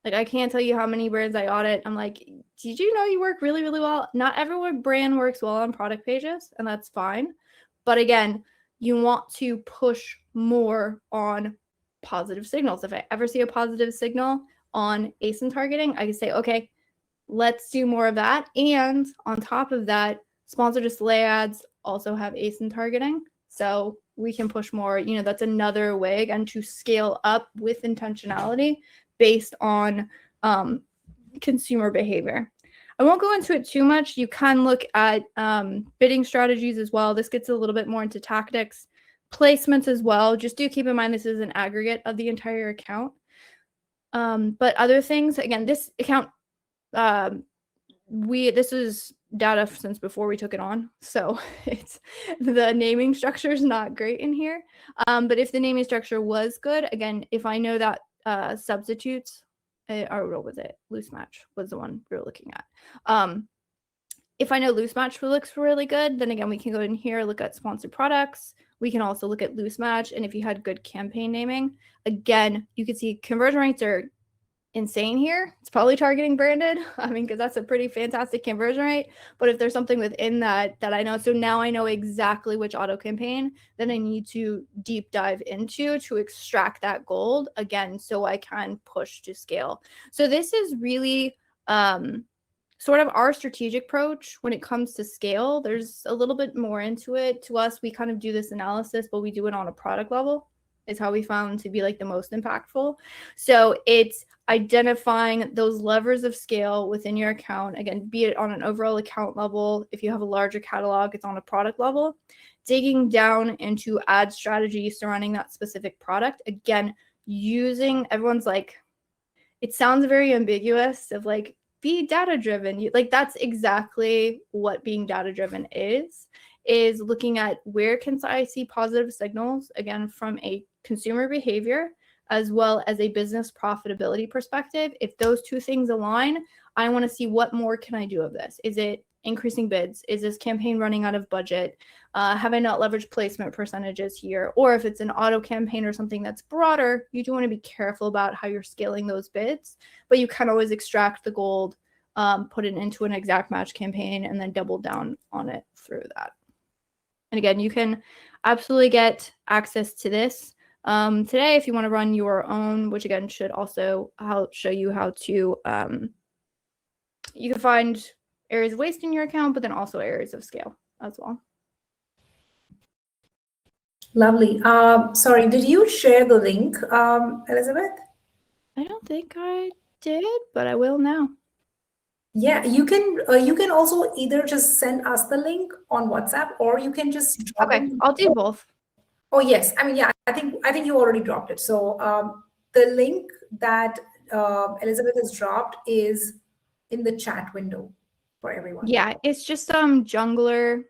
Like, I can't tell you how many brands I audit. I'm like, did you know you work really, really well? Not every brand works well on product pages, and that's fine. But again, you want to push more on positive signals. If I ever see a positive signal on ASIN targeting, I can say, okay, let's do more of that. And on top of that, sponsored display ads also have ASIN targeting. So we can push more, that's another way, again, to scale up with intentionality based on consumer behavior. I won't go into it too much. You can look at bidding strategies as well. This gets a little bit more into tactics, placements as well. Just do keep in mind this is an aggregate of the entire account. But other things, again, this account, this is data since before we took it on. So it's the naming structure is not great in here. But if the naming structure was good, again, if I know that substitutes, or what was it? Loose match was the one we were looking at. If I know loose match looks really good, then again, we can go in here, look at sponsored products. We can also look at loose match. And if you had good campaign naming, again, you can see conversion rates are insane here, it's probably targeting branded. I mean, because that's a pretty fantastic conversion rate. But if there's something within that I know, so now I know exactly which auto campaign that I need to deep dive into to extract that gold again, so I can push to scale. So this is really sort of our strategic approach when it comes to scale. There's a little bit more into it. To us, we kind of do this analysis, but we do it on a product level, is how we found to be like the most impactful. So it's identifying those levers of scale within your account, again, be it on an overall account level. If you have a larger catalog, it's on a product level, digging down into ad strategy surrounding that specific product. Again, using, everyone's like, it sounds very ambiguous of like, be data driven. Like, that's exactly what being data driven is looking at where can I see positive signals, again, from a consumer behavior as well as a business profitability perspective. If those two things align, I want to see what more can I do of this. Is it increasing bids? Is this campaign running out of budget? Have I not leveraged placement percentages here? Or if it's an auto campaign or something that's broader, you do want to be careful about how you're scaling those bids, but you can always extract the gold, put it into an exact match campaign, and then double down on it through that. And again, you can absolutely get access to this today if you want to run your own, which again should also show you how to, you can find areas of waste in your account, but then also areas of scale as well. Lovely. Sorry, did you share the link, Elizabeth? I don't think I did, but I will now. Yeah, you can also either just send us the link on WhatsApp, or you can just drop Okay, it. I'll do both. Oh yes, I mean, yeah, I think you already dropped it. So the link that Elizabeth has dropped is in the chat window for everyone. Yeah, it's just jungler.org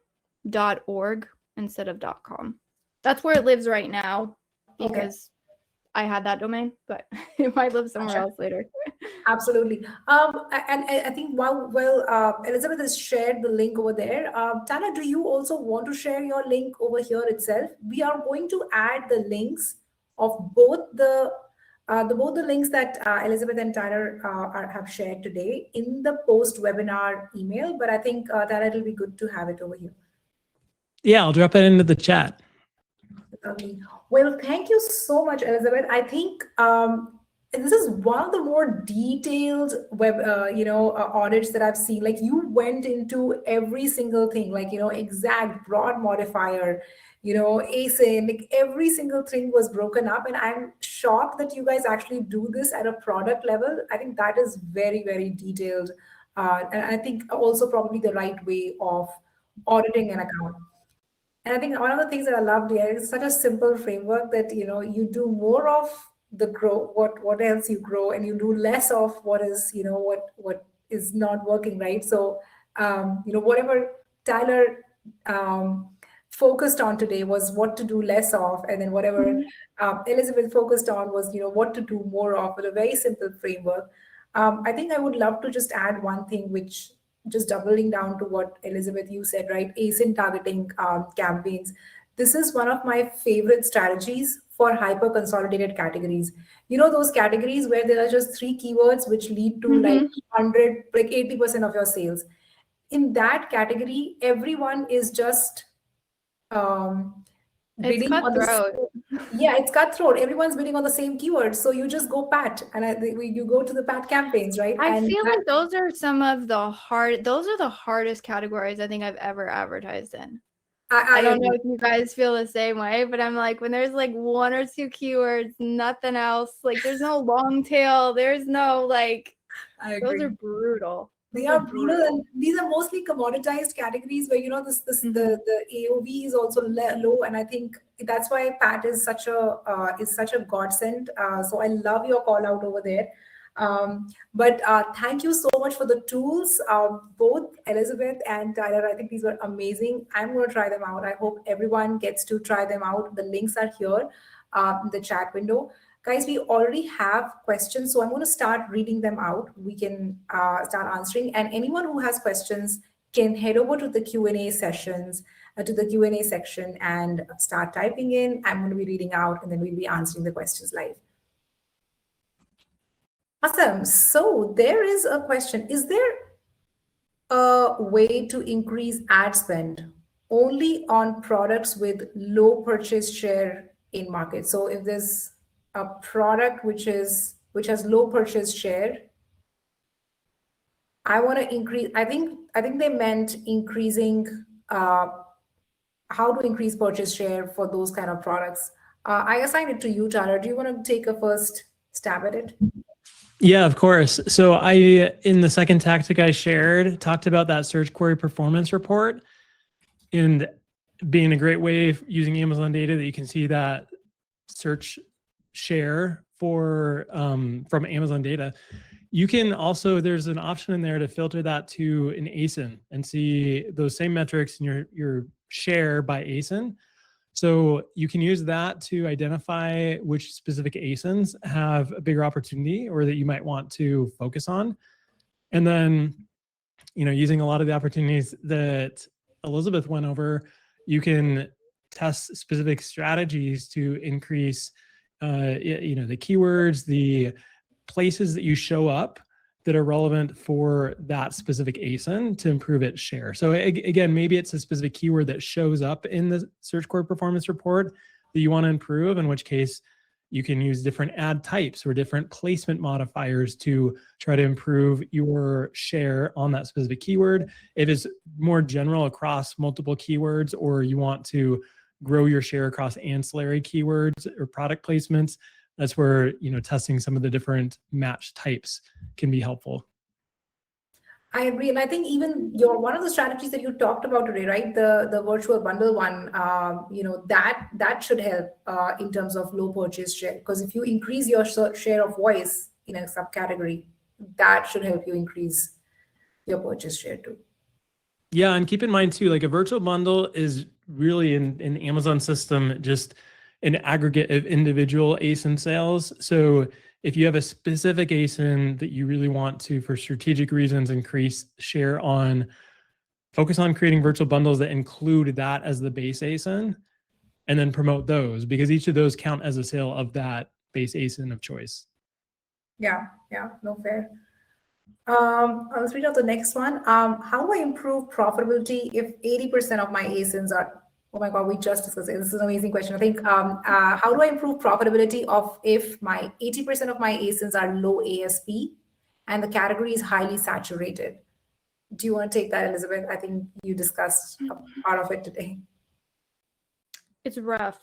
instead of .com. That's where it lives right now because I had that domain, but it might live somewhere else later. Absolutely. And I think while Elizabeth has shared the link over there, Tana, do you also want to share your link over here itself? We are going to add the links of both the links that Elizabeth and Tyler have shared today in the post-webinar email, but I think that it'll be good to have it over here. Yeah, I'll drop it into the chat. Okay. Well, thank you so much, Elizabeth. I think this is one of the more detailed web, audits that I've seen. Like, you went into every single thing, like, exact broad modifier, ASIN, like every single thing was broken up. And I'm shocked that you guys actually do this at a product level. I think that is very, very detailed. And I think also probably the right way of auditing an account. And I think one of the things that I loved here is such a simple framework that, you do more of the grow, what else you grow, and you do less of what is, what is not working, right? So, whatever Tyler focused on today was what to do less of, and then whatever Elizabeth focused on was, what to do more of, with a very simple framework. I think I would love to just add one thing, which just doubling down to what Elizabeth, you said, right? ASIN targeting campaigns. This is one of my favorite strategies for hyper consolidated categories. Those categories where there are just 3 keywords which lead to like 100, like 80% of your sales. In that category, everyone is just It's cutthroat. It's cutthroat. Everyone's bidding on the same keywords. So you just go pat, and you go to the pat campaigns, right? I feel like those are the hardest categories I think I've ever advertised in. I don't know if you guys feel the same way, but I'm like, when there's like 1 or 2 keywords, nothing else, like there's no long tail, there's no like, those are brutal. They are brutal, and these are mostly commoditized categories where the AOV is also low, and I think that's why Pat is such a godsend. So I love your call out over there. But thank you so much for the tools, both Elizabeth and Tyler. I think these were amazing. I'm going to try them out. I hope everyone gets to try them out. The links are here in the chat window. Guys, we already have questions, so I'm going to start reading them out. We can start answering, and anyone who has questions can head over to the Q&A sessions, to the Q&A section, and start typing in. I'm going to be reading out, and then we'll be answering the questions live. Awesome. So there is a question. Is there a way to increase ad spend only on products with low purchase share in market? So if there's a product which has low purchase share, I want to increase. I think they meant increasing how to increase purchase share for those kind of products. I assign it to you, Tara. Do you want to take a first stab at it? Yeah, of course. So in the second tactic I shared, talked about that search query performance report and being a great way of using Amazon data that you can see that search share for from Amazon data. You can also, there's an option in there to filter that to an ASIN and see those same metrics in your share by ASIN. So you can use that to identify which specific ASINs have a bigger opportunity or that you might want to focus on. And then, using a lot of the opportunities that Elizabeth went over, you can test specific strategies to increase, the keywords, the places that you show up that are relevant for that specific ASIN to improve its share. So again, maybe it's a specific keyword that shows up in the search query performance report that you want to improve, in which case you can use different ad types or different placement modifiers to try to improve your share on that specific keyword. If it's more general across multiple keywords, or you want to grow your share across ancillary keywords or product placements, that's where testing some of the different match types can be helpful. I agree, and I think even one of the strategies that you talked about today, right? The virtual bundle one, that should help in terms of low purchase share. Because if you increase your share of voice in a subcategory, that should help you increase your purchase share too. Yeah, and keep in mind too, like a virtual bundle is really in Amazon system just an aggregate of individual ASIN sales. So if you have a specific ASIN that you really want to, for strategic reasons, increase share on, focus on creating virtual bundles that include that as the base ASIN, and then promote those, because each of those count as a sale of that base ASIN of choice. Yeah, no, fair. Let's read out the next one. How do I improve profitability if 80% of my ASINs are, oh my God, we just discussed it. This is an amazing question. I think, how do I improve profitability if my 80% of my ASINs are low ASP and the category is highly saturated? Do you want to take that, Elizabeth? I think you discussed a part of it today. It's rough.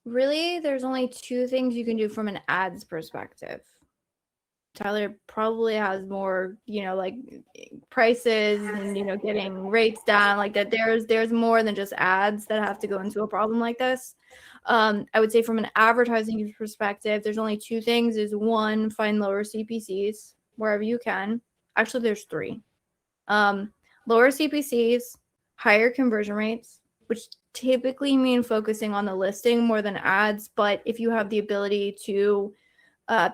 Really, there's only two things you can do from an ads perspective. Tyler probably has more, like prices and, getting rates down like that. There's more than just ads that have to go into a problem like this. I would say from an advertising perspective, there's only two things. Is one, find lower CPCs wherever you can. Actually, there's three. Lower CPCs, higher conversion rates, which typically mean focusing on the listing more than ads. But if you have the ability to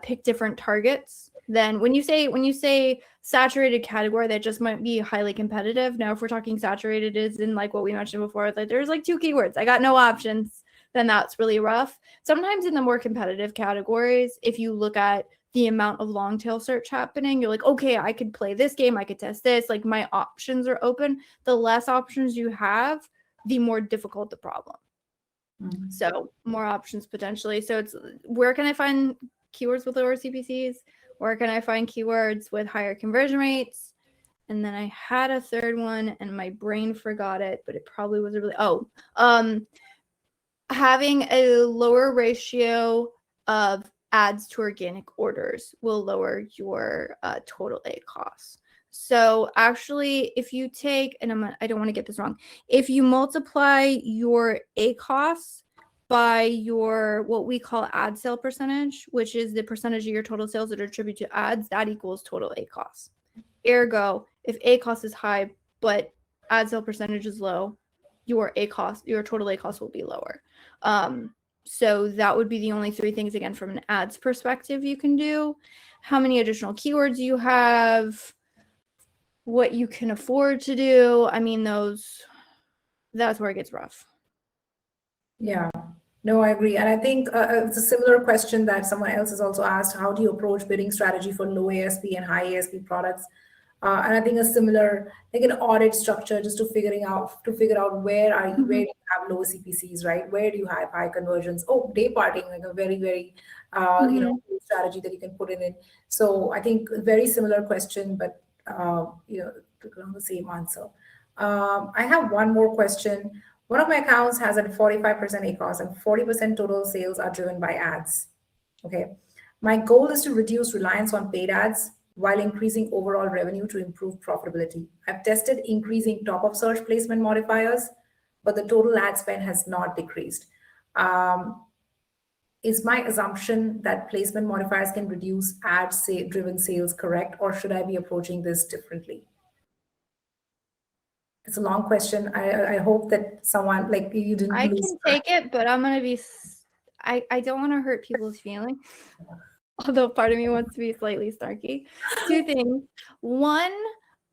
pick different targets, then when you say saturated category, that just might be highly competitive. Now, if we're talking saturated is in like what we mentioned before, like there's like two keywords, I got no options, then that's really rough. Sometimes in the more competitive categories, if you look at the amount of long tail search happening, you're like, okay, I could play this game, I could test this, like my options are open. The less options you have, the more difficult the problem. Mm-hmm. So more options potentially. So it's, where can I find keywords with lower CPCs? Where can I find keywords with higher conversion rates? And then I had a third one and my brain forgot it, but it probably was having a lower ratio of ads to organic orders will lower your total A costs. So actually, if you take, and I don't want to get this wrong, if you multiply your A costs by your, what we call ad sale percentage, which is the percentage of your total sales that are attributed to ads, that equals total A costs. Ergo, if A cost is high, but ad sale percentage is low, your total A cost will be lower. So that would be the only three things, again, from an ads perspective you can do. How many additional keywords you have, what you can afford to do. I mean, that's where it gets rough. Yeah, No, I agree. And I think it's a similar question that someone else has also asked. How do you approach bidding strategy for low ASP and high ASP products? And I think a similar, like an audit structure, just to figure out where you have low CPCs, right? Where do you have high conversions? Oh, day parting, like a very, very, Mhm. strategy that you can put in. So I think a very similar question, but, along the same answer. I have one more question. One of my accounts has a 45% ACOS and 40% total sales are driven by ads. Okay. My goal is to reduce reliance on paid ads while increasing overall revenue to improve profitability. I've tested increasing top of search placement modifiers, but the total ad spend has not decreased. Is my assumption that placement modifiers can reduce driven sales correct, or should I be approaching this differently? It's a long question. I hope that someone, like, you didn't I lose. can take it, but I'm gonna be. I don't want to hurt people's feelings. Although part of me wants to be slightly snarky. Two things. One,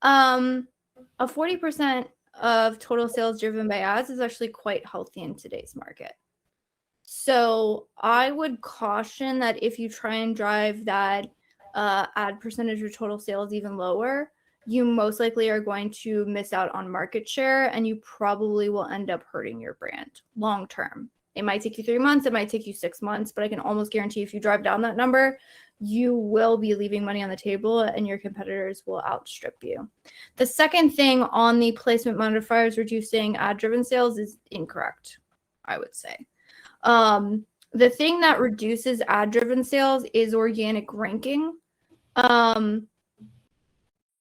a 40% of total sales driven by ads is actually quite healthy in today's market. So I would caution that if you try and drive that ad percentage of total sales even lower, you most likely are going to miss out on market share, and you probably will end up hurting your brand long term. It might take you 3 months, it might take you 6 months, but I can almost guarantee if you drive down that number, you will be leaving money on the table and your competitors will outstrip you. The second thing on the placement modifiers reducing ad-driven sales is incorrect, I would say. The thing that reduces ad-driven sales is organic ranking.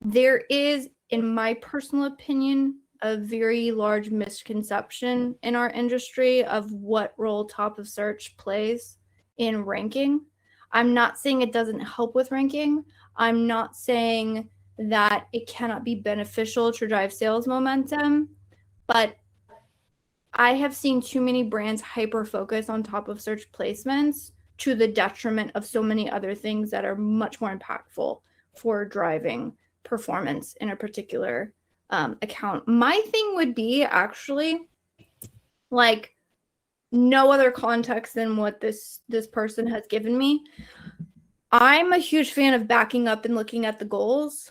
There is, in my personal opinion, a very large misconception in our industry of what role top of search plays in ranking. I'm not saying it doesn't help with ranking. I'm not saying that it cannot be beneficial to drive sales momentum, but I have seen too many brands hyper focus on top of search placements to the detriment of so many other things that are much more impactful for driving performance in a particular account. My thing would be actually, like, no other context than what this person has given me. I'm a huge fan of backing up and looking at the goals.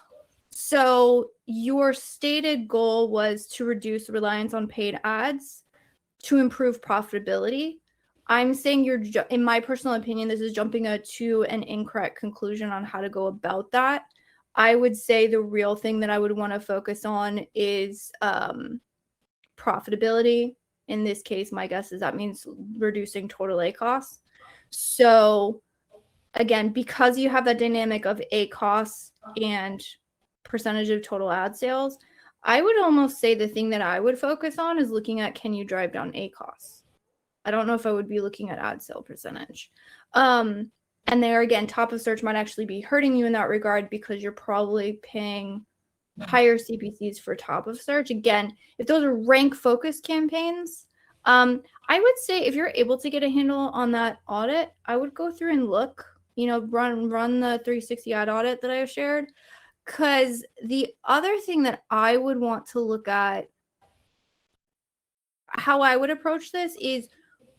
So your stated goal was to reduce reliance on paid ads to improve profitability. I'm saying in my personal opinion, this is jumping to an incorrect conclusion on how to go about that. I would say the real thing that I would want to focus on is profitability. In this case, my guess is that means reducing total ACOS. So again, because you have that dynamic of ACOS and percentage of total ad sales, I would almost say the thing that I would focus on is looking at, can you drive down ACOS? I don't know if I would be looking at ad sale percentage. And there again, top of search might actually be hurting you in that regard because you're probably paying higher CPCs for top of search. Again, if those are rank focused campaigns, I would say if you're able to get a handle on that audit, I would go through and look, run the 360 ad audit that I have shared. Because the other thing that I would want to look at, how I would approach this is,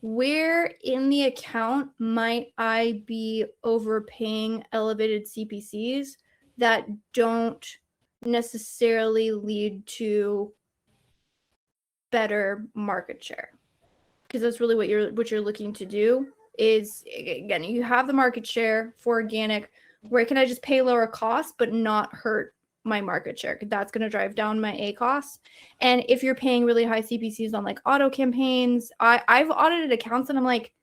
where in the account might I be overpaying elevated CPCs that don't necessarily lead to better market share? Because that's really what you're looking to do is, again, you have the market share for organic. Where can I just pay lower costs but not hurt my market share? Because that's going to drive down my ACOS. And if you're paying really high CPCs on like auto campaigns, I've audited accounts and I'm like,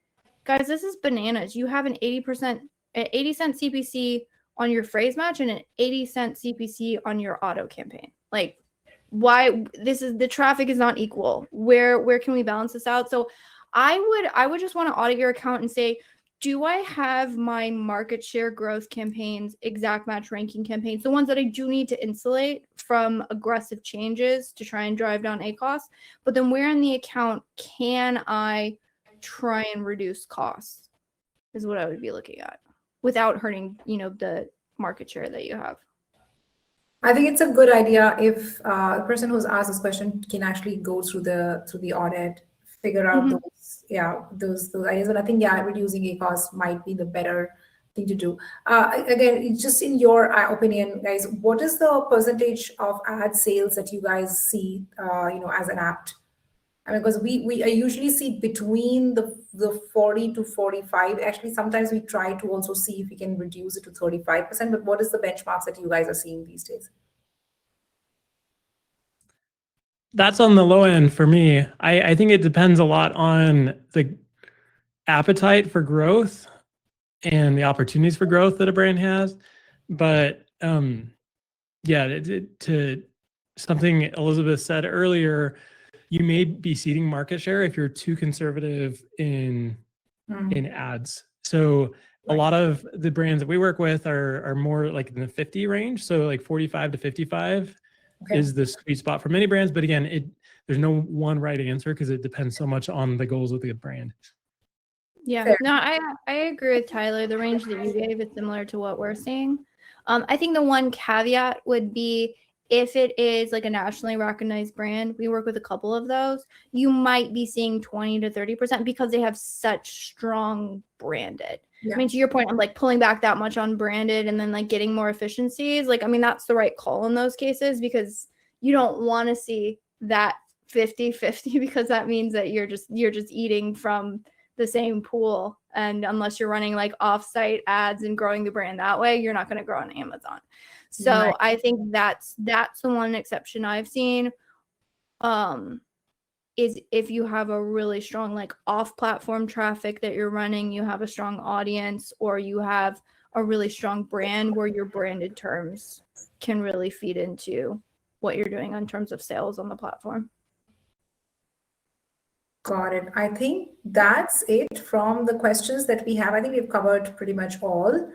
guys, this is bananas. You have an 80 cent CPC on your phrase match and an 80-cent CPC on your auto campaign. Like, why? The traffic is not equal. Where can we balance this out? So I would just want to audit your account and say, do I have my market share growth campaigns, exact match ranking campaigns, the ones that I do need to insulate from aggressive changes to try and drive down ACOS? But then where in the account can I try and reduce costs is what I would be looking at without hurting, the market share that you have. I think it's a good idea if the person who's asked this question can actually go through the audit, figure out those ideas. But I think reducing ACOS might be the better thing to do. Again, just in your opinion, guys, what is the percentage of ad sales that you guys see, as an apt? I mean, because we usually see between the 40 to 45. Actually, sometimes we try to also see if we can reduce it to 35%. But what is the benchmarks that you guys are seeing these days? That's on the low end for me. I think it depends a lot on the appetite for growth and the opportunities for growth that a brand has. But to something Elizabeth said earlier, you may be ceding market share if you're too conservative in ads. So a lot of the brands that we work with are more like in the 50 range. So like 45 to 55 is the sweet spot for many brands. But again, there's no one right answer because it depends so much on the goals of the brand. Yeah, Fair. no, I agree with Tyler. The range that you gave is similar to what we're seeing. I think the one caveat would be if it is like a nationally recognized brand, we work with a couple of those, you might be seeing 20 to 30% because they have such strong branded. Yeah. I mean, to your point, I'm like pulling back that much on branded and then like getting more efficiencies. Like, I mean, that's the right call in those cases because you don't want to see that 50-50 because that means that you're just eating from the same pool. And unless you're running like offsite ads and growing the brand that way, you're not going to grow on Amazon. So Right. I think that's the one exception I've seen. Is if you have a really strong like off-platform traffic that you're running, you have a strong audience, or you have a really strong brand where your branded terms can really feed into what you're doing in terms of sales on the platform. Got it. I think that's it from the questions that we have. I think we've covered pretty much all.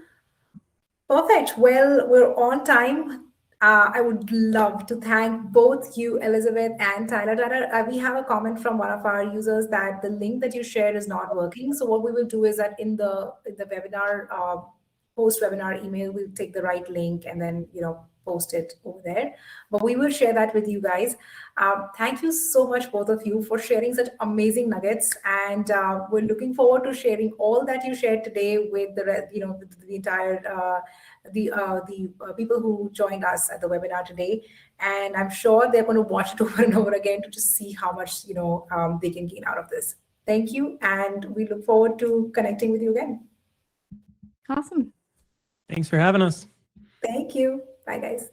Perfect. Well, we're on time. I would love to thank both you, Elizabeth and Tyler. Tyler, we have a comment from one of our users that the link that you shared is not working. So what we will do is that in the webinar, post-webinar email, we'll take the right link and then, post it over there. But we will share that with you guys. Thank you so much, both of you, for sharing such amazing nuggets. And we're looking forward to sharing all that you shared today with the entire people who joined us at the webinar today. And I'm sure they're going to watch it over and over again to just see how much they can gain out of this. Thank you, and we look forward to connecting with you again. Awesome. Thanks for having us. Thank you. Bye, guys.